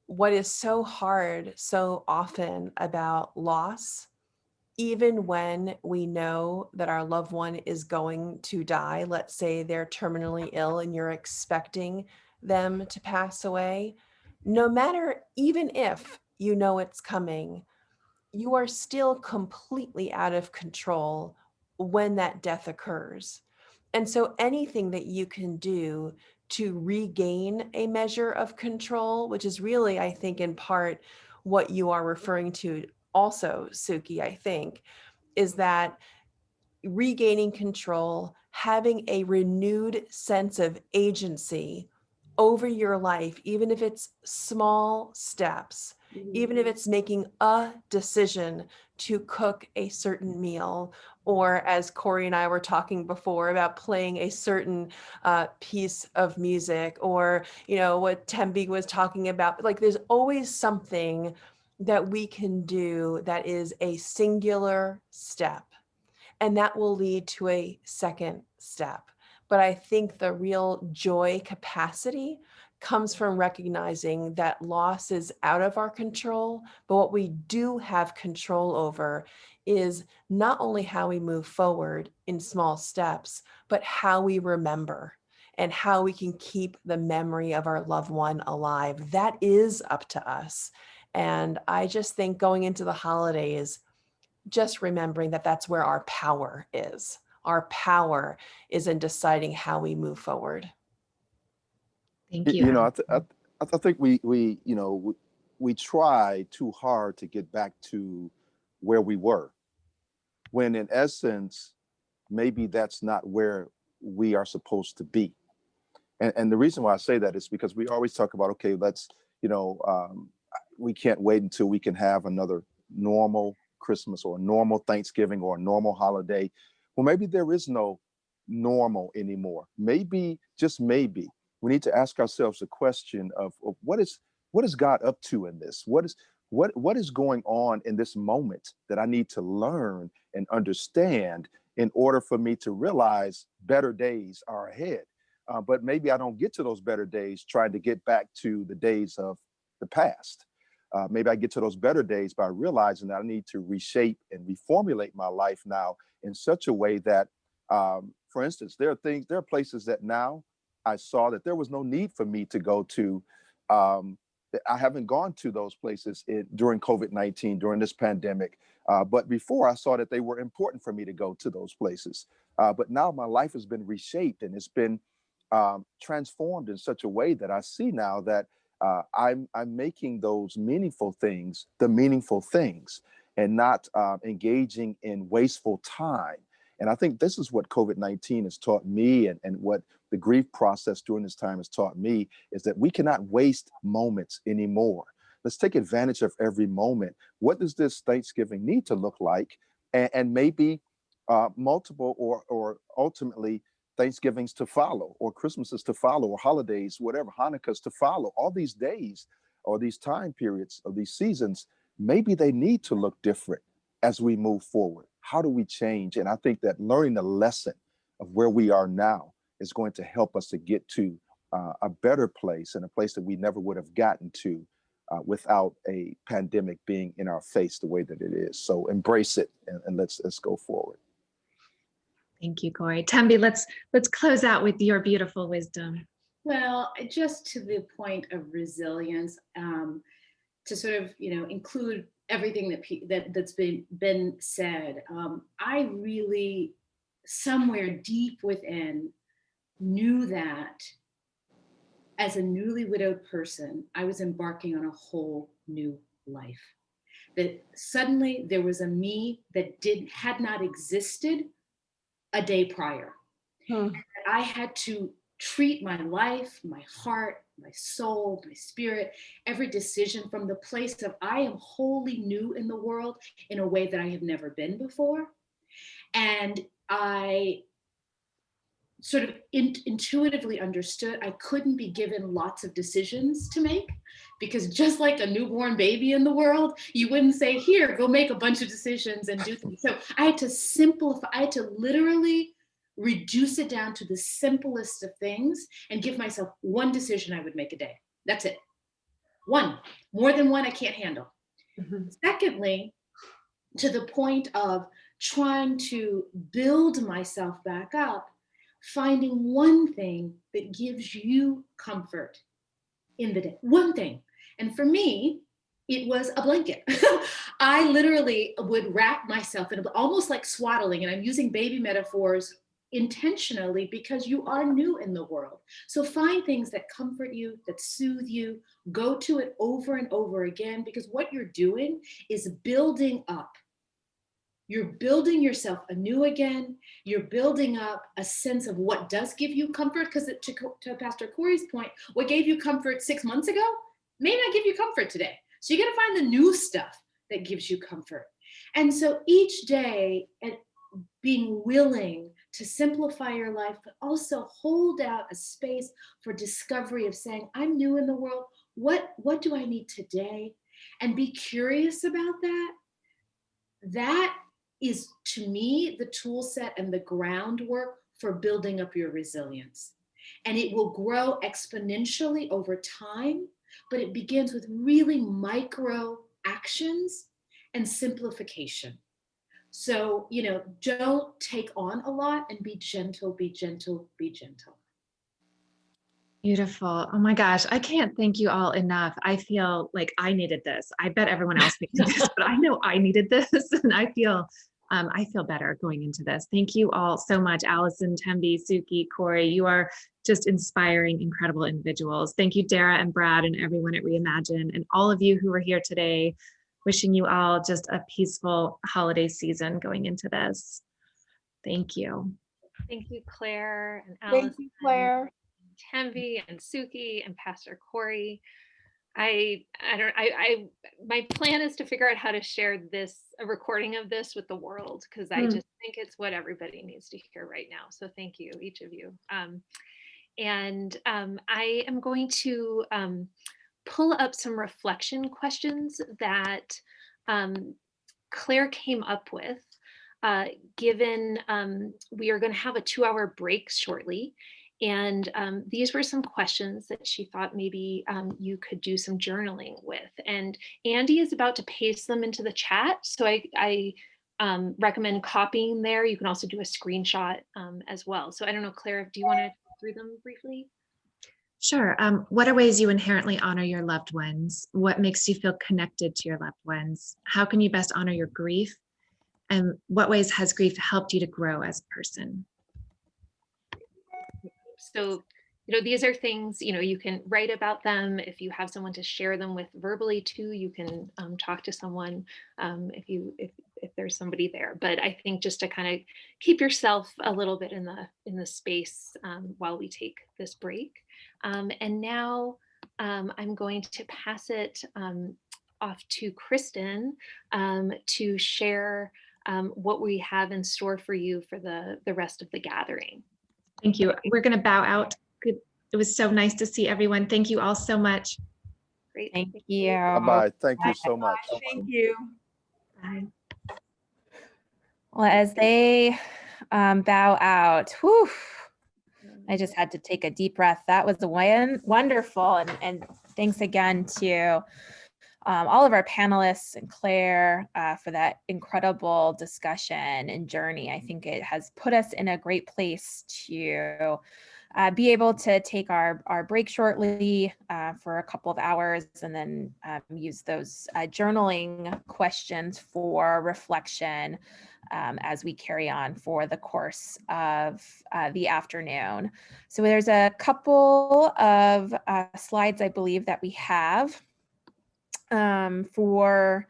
what is so hard so often about loss, even when we know that our loved one is going to die, let's say they're terminally ill and you're expecting them to pass away, no matter, even if you know it's coming, you are still completely out of control when that death occurs. And so anything that you can do to regain a measure of control, which is really, I think, in part what you are referring to also, Suki, I think, is that regaining control, having a renewed sense of agency over your life, even if it's small steps, even if it's making a decision to cook a certain meal, or as Corey and I were talking before about playing a certain piece of music, or, you know, what Tembi was talking about, like there's always something that we can do that is a singular step, and that will lead to a second step. But I think the real joy capacity comes from recognizing that loss is out of our control, but what we do have control over is not only how we move forward in small steps, but how we remember and how we can keep the memory of our loved one alive. That is up to us. And I just think going into the holidays, just remembering that that's where our power is. Our power is in deciding how we move forward. Thank you. You know, I think we try too hard to get back to where we were, when in essence, maybe that's not where we are supposed to be. And the reason why I say that is because we always talk about, okay, let's, we can't wait until we can have another normal Christmas or a normal Thanksgiving or a normal holiday. Well, maybe there is no normal anymore. Maybe, just maybe, we need to ask ourselves a question of what is God up to in this? What is going on in this moment that I need to learn and understand in order for me to realize better days are ahead. But maybe I don't get to those better days trying to get back to the days of the past. Maybe I get to those better days by realizing that I need to reshape and reformulate my life now in such a way that, for instance, there are places that now I saw that there was no need for me to go to. I haven't gone to those places during COVID-19, during this pandemic. But before, I saw that they were important for me to go to those places. But now my life has been reshaped and it's been transformed in such a way that I see now that I'm making those meaningful things the meaningful things, and not engaging in wasteful time. And I think this is what COVID-19 has taught me, and what the grief process during this time has taught me, is that we cannot waste moments anymore. Let's take advantage of every moment. What does this Thanksgiving need to look like? And maybe multiple or ultimately Thanksgivings to follow, or Christmases to follow, or holidays, whatever, Hanukkahs to follow. All these days or these time periods or these seasons, maybe they need to look different as we move forward. How do we change? And I think that learning the lesson of where we are now is going to help us to get to a better place, and a place that we never would have gotten to without a pandemic being in our face the way that it is. So embrace it, and let's go forward. Thank you, Corey. Tembi, let's close out with your beautiful wisdom. Well, just to the point of resilience, to sort of include everything that's been said. I really, somewhere deep within, knew that as a newly widowed person, I was embarking on a whole new life. That suddenly there was a me that had not existed a day prior. I had to treat my life, my heart, my soul, my spirit, every decision from the place of I am wholly new in the world in a way that I have never been before. And I sort of intuitively understood I couldn't be given lots of decisions to make, because just like a newborn baby in the world, you wouldn't say, here, go make a bunch of decisions and do things. So I had to simplify, I had to literally reduce it down to the simplest of things and give myself one decision I would make a day. That's it. One. More than one, I can't handle. Mm-hmm. Secondly, to the point of trying to build myself back up, finding one thing that gives you comfort in the day. One thing. And for me, it was a blanket. I literally would wrap myself in almost like swaddling, and I'm using baby metaphors intentionally because you are new in the world. So find things that comfort you, that soothe you, go to it over and over again, because what you're doing is building up. You're building yourself anew again. You're building up a sense of what does give you comfort, because to Pastor Corey's point, what gave you comfort 6 months ago may not give you comfort today. So you got to find the new stuff that gives you comfort. And so each day, and being willing to simplify your life, but also hold out a space for discovery of saying, I'm new in the world. What do I need today? And be curious about that. That is, to me, the tool set and the groundwork for building up your resilience. And it will grow exponentially over time, but it begins with really micro actions and simplification. So, don't take on a lot, and be gentle, be gentle, be gentle. Beautiful. Oh my gosh, I can't thank you all enough. I feel like I needed this. I bet everyone else needed this, but I know I needed this, and I feel better going into this. Thank you all so much, Allison, Tembi, Suki, Corey. You are just inspiring, incredible individuals. Thank you, Dara and Brad and everyone at Reimagine, and all of you who are here today. Wishing you all just a peaceful holiday season going into this. Thank you. Thank you, Claire and Allison. Thank you, Claire. Tembi and Suki and Pastor Corey. My plan is to figure out how to share a recording of this with the world, because I just think it's what everybody needs to hear right now. So thank you, each of you. I am going to pull up some reflection questions that Claire came up with, given we are going to have a 2-hour break shortly. And these were some questions that she thought maybe you could do some journaling with. And Andy is about to paste them into the chat. So I recommend copying there. You can also do a screenshot as well. So I don't know, Claire, do you want to go through them briefly? Sure. What are ways you inherently honor your loved ones? What makes you feel connected to your loved ones? How can you best honor your grief? And what ways has grief helped you to grow as a person? So, these are things, you can write about them. If you have someone to share them with verbally too, you can talk to someone if there's somebody there. But I think just to kind of keep yourself a little bit in the space while we take this break. And now I'm going to pass it off to Kristen to share what we have in store for you for the rest of the gathering. Thank you. We're going to bow out. Good. It was so nice to see everyone. Thank you all so much. Great. Thank you. Bye-bye. Thank you so much. Thank you. Bye. Well, as they bow out, whew, I just had to take a deep breath. That was wonderful. And thanks again to all of our panelists and Claire for that incredible discussion and journey. I think it has put us in a great place to be able to take our break shortly for a couple of hours, and then use those journaling questions for reflection as we carry on for the course of the afternoon. So there's a couple of slides, I believe, that we have for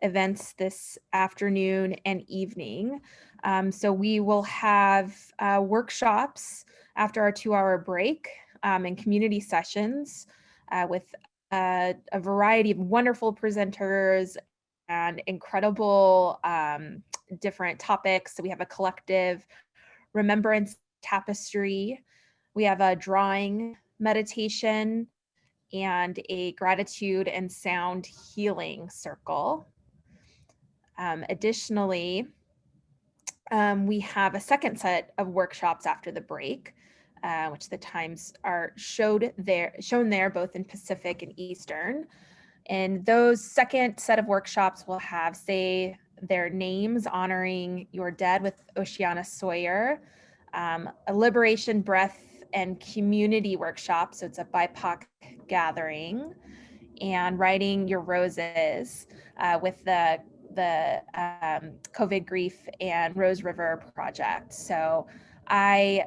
events this afternoon and evening. So we will have workshops after our 2-hour break and community sessions with a variety of wonderful presenters and incredible different topics. So we have a collective remembrance tapestry. We have a drawing meditation and a gratitude and sound healing circle. Additionally, we have a second set of workshops after the break, which the times are shown there both in Pacific and Eastern. And those second set of workshops will have, say, their names honoring your dead with Oceana Sawyer, a liberation, breath, and community workshop. So it's a BIPOC gathering, and writing your roses with the COVID Grief and Rose River Project. So I,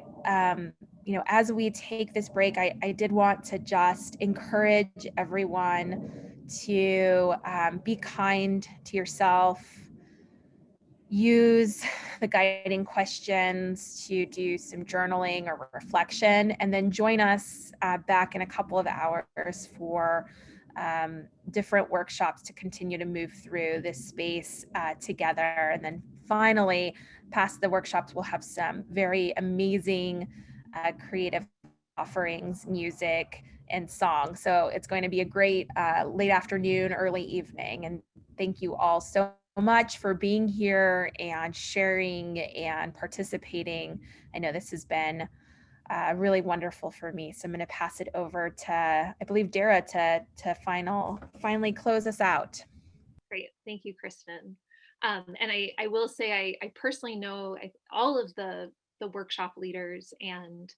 as we take this break, I did want to just encourage everyone to be kind to yourself, use the guiding questions to do some journaling or reflection, and then join us back in a couple of hours for different workshops to continue to move through this space together. And then finally, past the workshops, we'll have some very amazing creative offerings, music, and song. So it's going to be a great late afternoon, early evening. And thank you all so much for being here and sharing and participating. I know this has been really wonderful for me. So I'm going to pass it over to, I believe, Dara to finally close us out. Great. Thank you, Kristen. And I will say I personally know all of the workshop leaders, and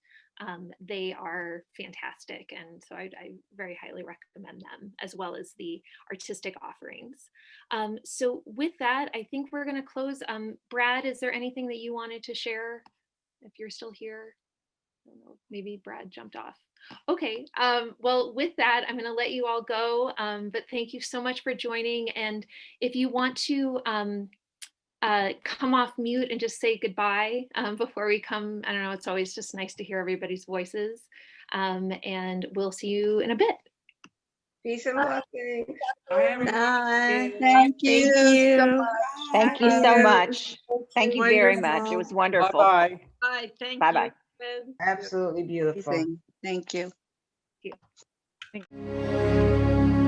they are fantastic. And so I very highly recommend them, as well as the artistic offerings. So with that, I think we're going to close. Brad, is there anything that you wanted to share if you're still here? I don't know, maybe Brad jumped off. Okay, well, with that, I'm going to let you all go, but thank you so much for joining. And if you want to come off mute and just say goodbye before we come, I don't know, it's always just nice to hear everybody's voices. And we'll see you in a bit. Peace and blessings. Bye. Thank you so much. Thank you so much. Thank you very much. It was wonderful. Bye-bye. Bye. Thank you. Bye. Absolutely beautiful. Thank you. Thank you.